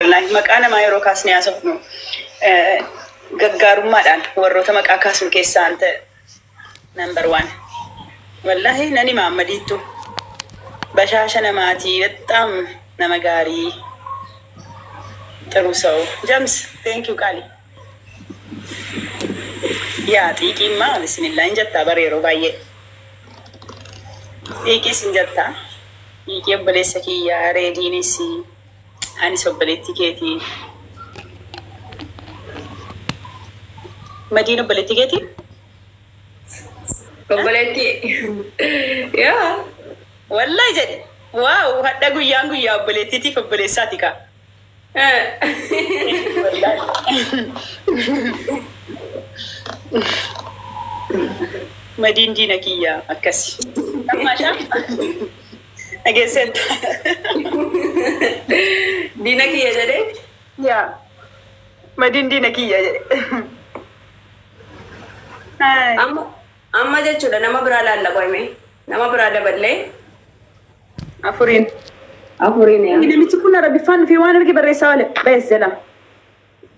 والله مكان ما يروح كاسني أسفنو قارو مادان وروت مكان كاسم كيسان أنت نمبر 1 والله ناني ما مديتو بشاشة نماتي بتام نمجاري تروسو جمس thank you كالي يا تيجي ما بسم الله إن جت بريرو بايه تيجي سنجتا يجي بلسكي يا ريديني سي أنا سبلتي كيتي مدينة بلتي كيتي بلتي يا والله جد واو هذا قويا بلتي تي فبلساتيكا والله مدينة دينكية أكسي ما شاء أجسد دينكية جدي يا مدينة دينكية جدي أما جد شو ده نما برالا الله قوي نما برالا بدله أفورين يا إذا متكون ربي فان في وانا رجع بالرسالة بس لا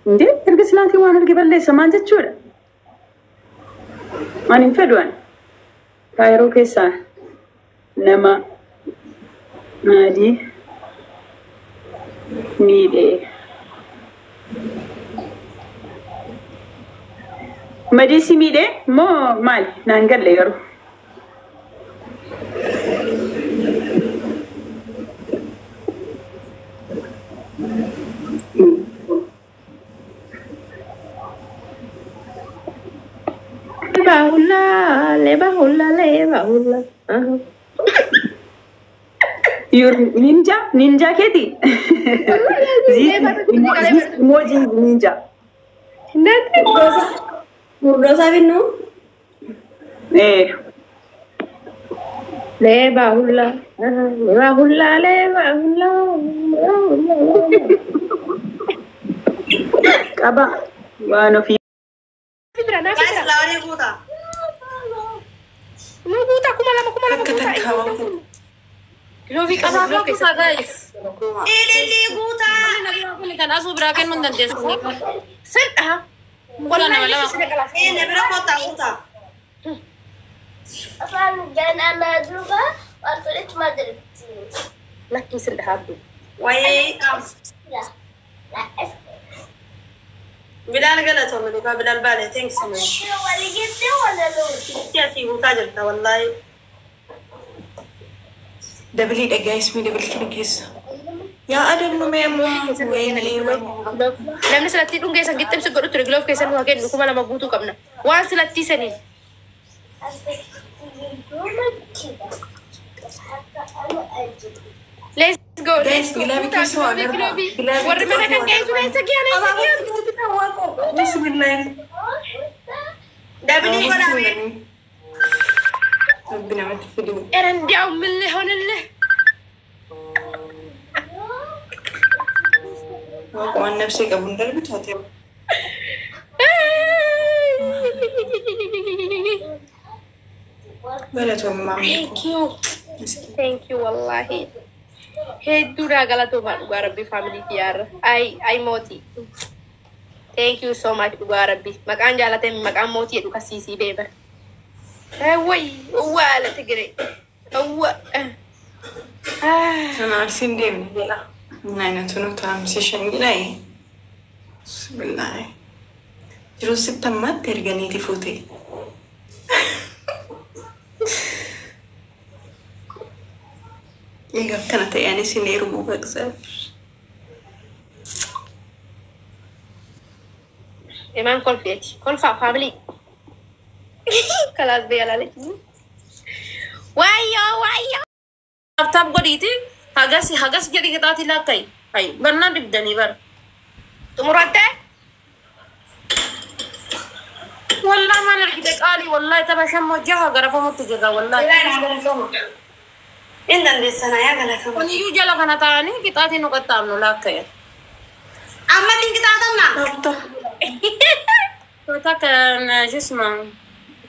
إنتي ترجع سلانتي وانا رجع بالرسالة ما جد شو ده ما نفدوان كايرو كيسا نما نادي ميدي مديسي ميدي مو مال نانجل ليرو لبا You're ninja Katie. Emoji ninja. Rosa vino. Leba hula. Kaba, one of you. Guys, lawan yang buta. Mau buta, kumala buta. Lovi kaba buta guys. Ini buta. Ini kan asu berakan mendandes. Set ah. Wala na wala. Ini berapa buta. أصلاً جانا مدربة وأرسلت مدرب. لكن سلحابو. وين؟ لا لا. بدال قلته من بدال بالي تنكس من. شو اللي جبته ولا لون؟ يا سيبو تاجرته والله. دبلي دقا اسمي دبل كيس يا ادم نو ميمو ويني لما سلتي دون جاي سجلت مسك قلت رجلوف كيسن هو كان نكون على مبوتو كمنا وان سلتي سنين Let's go. Guys, gila bikin soal ورمنا كان جاي سوى سجيان بسم الله دبلي ولا ربنا ما تفيدوا ارن ديو من اللي هون اللي وان نفسك ابو دربت هاتي بلاتهم مامي Thank you والله hedduu galatooma dhugaa rabbi family kiyyaarra ay mootii thank you so much dhugaa rabbi maqaan jaalatame maqaan mootii jedhu kasiisii beeba way wala tigre awwa انا عارفين دي لا ناينا تنو تام سيشن جلاي بسم الله جروس تمت ترجعني تفوتي إيه كانت يعني سنير مو بكسر إيمان كل فيتي كل فاميلي خلاص بيلا لك وايو تاب قريتي هاجس جدي قطعتي لا كاي هاي برنا بدني بر تمرته والله ما نرجعك قالي والله تبى شم وجهها غرفة متجهة والله إن عندي سنة يا غلطة وني يوجد لك أنا تاني كتاتي نقطة منو لا كير أما تين كتاتي نقطة كتا كان جسمه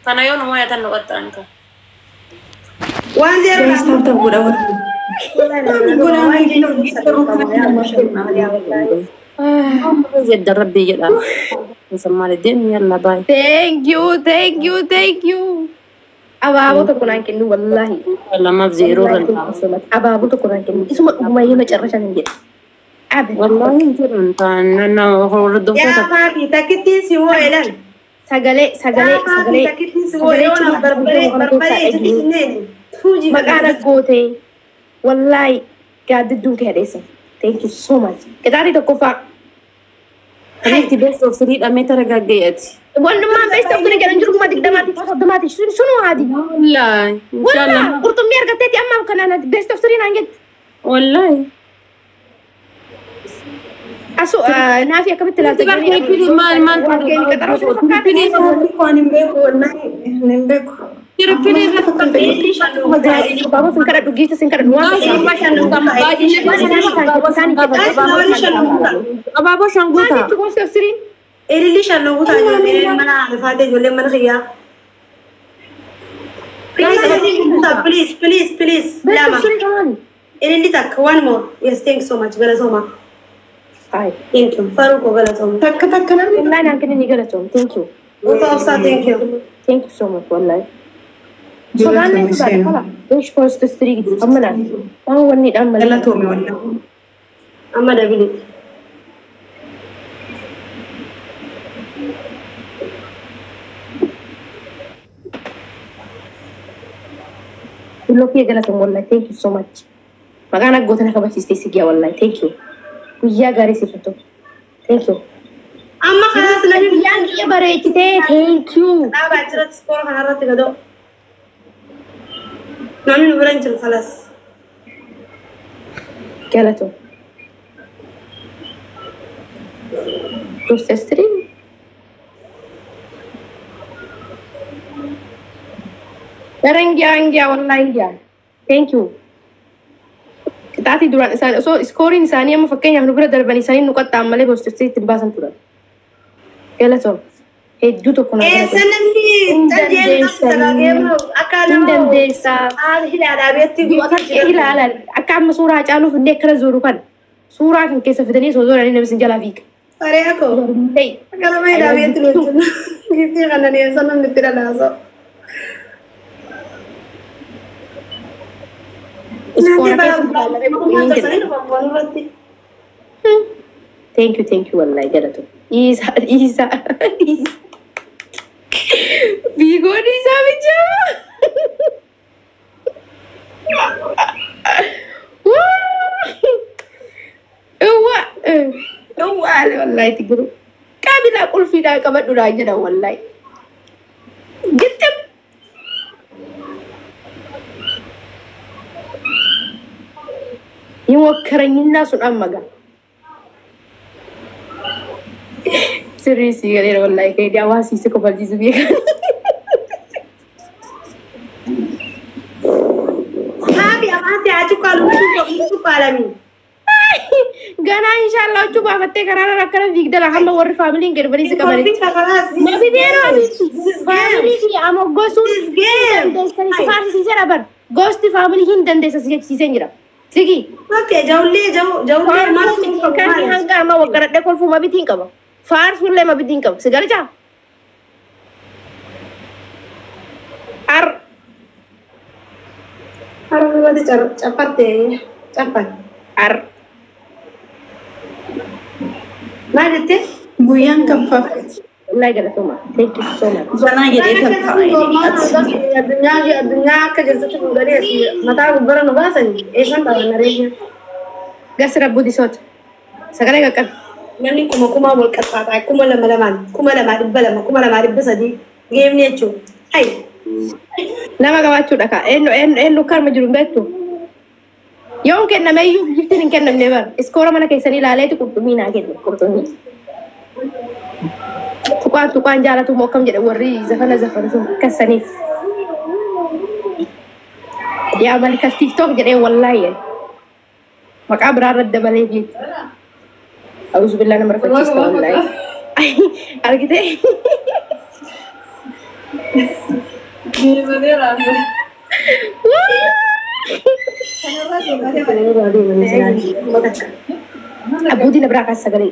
كان يوم هو يتنقطة أنت وان زيرو زد ربي جدا مسمى الدين يلا باي thank you abaaboo tokko naan kennu wallahi لما بزيرو abaaboo tokko naan kennu isuma dhugumayyee macarrashan hin jedhe abe والله انت انا هو ردو يا مامي تكتي سوى إلان sagalee تكتي سوى إلان بربري maqaana gootee wallahi gaaddidduun kee hadheessa thank you so much qixaatii tokkoffaa حبيبتي بس لو فريد اميتا رجعت wannummaa beesta of jedhan jiru kuma digdamaati soddomaati sunu haadi والله ان شاء الله qurxummii argatteeti ammaaf kanaanati beesta of naan jette والله asu naafi akkamitti ilaalta baaba sin kadha dhugiisa sin kadha أبابا شنقوطة إلي شنقوطة يومين منا عرفاتي جولي من خيا please Lama إلي تك one more yes thanks so much gala so much thank you Faruko gala so much tak kana wallahi naan kenni galatom thank you thank you so much wallahi sogaanne kala ish post street amana waan wanni dhan gala to me walla amma da bili Loki galatom wallahi thank you so much magana gootana kabachiste sigiya wallahi thank you guyyaa gaarii sifatto thank you amma khalas la guyyaan kiyya bareechite thank you aba jirat skor harratti gado nani nuran jil khalas galatom post street Darangya wallahi thank you Kitaati duraan isaan osoo iskooriin isaanii amma fakkeenyaaf nu bira darban isaanii nu qaxxaan malee boostatti ittiin baasan turan. Galatoom hedduu tokko na galatoom. Sanamni Hin dandeessaa. Ilaalan akka amma suuraa caaluuf illee akkana zooru kan suuraa kan keessa fidanii osoo zooranii namni sin jalaa fiiga. Saree akkoo. Akkana mee dhaabeetti nuti. Giftii kana nee sanamni itti dhalaasoo. Thank you wallahi galato Isa Bigo ni sabi siya wallahi tiguro kabila kulfi da kabadu da jada wallahi gitem የሞከረኝና ሱን አመጋ seriously galera wallahi kay dia wasi se ko balji zubi habi amate achu kalu tu palami gana inshallah chu ba fatte karara rakana vigdala hamma war family ngir bari se kamari nabi dero family ki amo gosu game desani sifar si sera bar ghost family hin dande se si sengira sigi okay jawle mas kan hanga ma wagaradde ko fu mabitin kaba far fulle mabitin kaba segala ja ar wadi cepat ar Nagete Guyan kampaf. wallahi gala toma thank you so much Jana jadi tempat dunia ke jasa tu dari si mata ubara no basan esan ta narenya gasra budi sot segala gakkan nani kuma bol kata kuma lama dibala di game ni chu ai nama gawachu daka eno kar majrum betu yon ken na mayu giftin ken na never iskora mana kaisani laleti kurtumina ken kurtumi tukan jala tu mokam jada warri zafana zum kasani ya malika tiktok jada wallahi makabra radda balegi auzu billahi namar fatista wallahi algite Abbootii na biraa kaasa galee.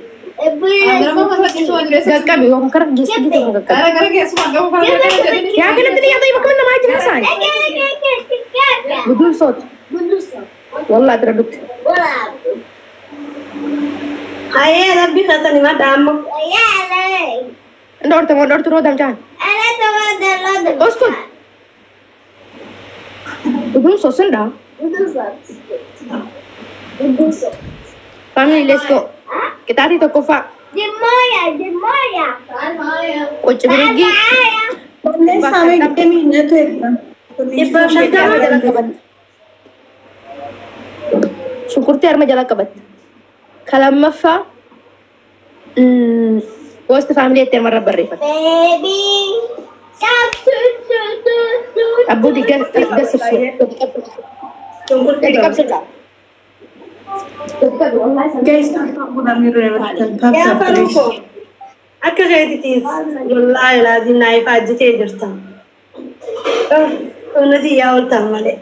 Gaqqabe yoo kara geessu gitu gaqqabe. Yaa kanatti dhiyaata yoo bakka namaa jira isaan. Budul soot. Wallah bira dukte. Ayee rabbi kasani madammo. Ndortu rodam jaan. Oskut. Budul soot sunda. Family, let's go. Kita hari toko fa. Dimaya. Kuch birigi. Sampai kita minat tuh ekdam. Ibu shantama jalan kabat. Syukurti arma jalan kabat. Kalam mafa. Host family itu marah berrifat. Baby. Abu digas sesuatu. Jadi kapsul. Guys, aku udah miru ya, Ya Faruko. Akka gaitiis wallahi lazim naif ajjitee jirta. Unnati yaa oltan malee.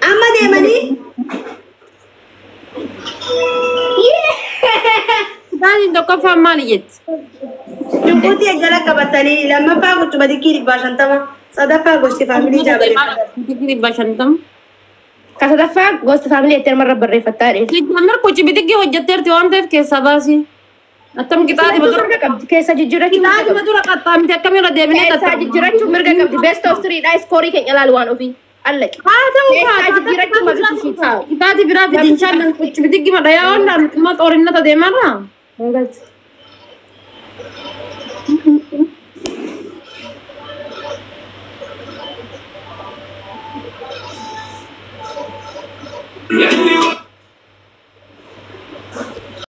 Amma deemanii Daani tokko maali jetti? Shunkurtii jala qabatanii lammaffaa gochuma dikkii 250 sadaffaa gosti faamilii jaalatanii. Digiri bashantam. Kasadaffaa gosti family itu marah berrifat tadi. Namar kuchi bitigi hojjetteerti waan ta'eef keessaa baasi. Attam qixaati madura Keessa jijjiirachuu qixaati madura qaxxaamte akkamirra deebinee keessa jijjiirachuu mirga qabdi. Best of 3 dha iskoorii keenya ilaalu waan ofii. Allaqi. haa ta'u Keessa jijjiirachuu mabisuusiiti. qixaati biraa fidinchaan kuchi bitigi madhayaa oollaan dhuma xoorinnata deemarra. Yeah.